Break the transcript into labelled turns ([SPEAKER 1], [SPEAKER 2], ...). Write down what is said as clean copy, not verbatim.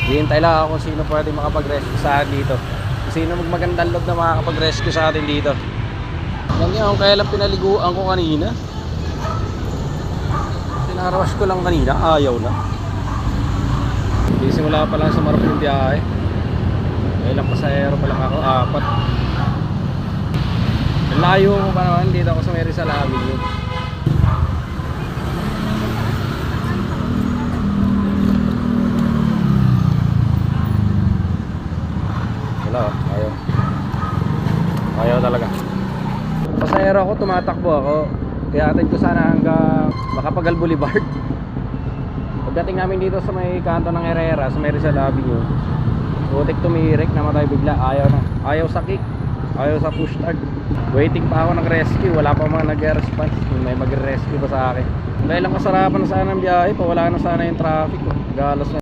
[SPEAKER 1] Hihintay lang ako kung sino pwede makapag-rescue sa atin dito. Kung sino magmagandang loob na makakapag-rescue sa atin dito. Yan yun, kaya lang pinaliguan ko kanina. Pinarawash ko lang kanina, ayaw na. Hindi simula pa lang sa marap yung biyahe. Ilang pasahero pa lang ako, 4. Layo ko pa naman, dito ako sa may Rizal Avenue. Wala, ayaw talaga. Pasahero ako, tumatakbo ako. Kaya atin ko sana hanggang Macapagal Boulevard. Pagdating namin dito sa may kanto ng Herrera, sa may Rizal Avenue, butik tumirik, namatay bigla. Ayaw sa kick, ayaw sa push start. Waiting pa ako ng rescue, wala pa mga nag-response. May mag-rescue pa sa akin. Dahil lang kasarapan na sana ng biyahe, pawala na sana yung traffic. Galos na.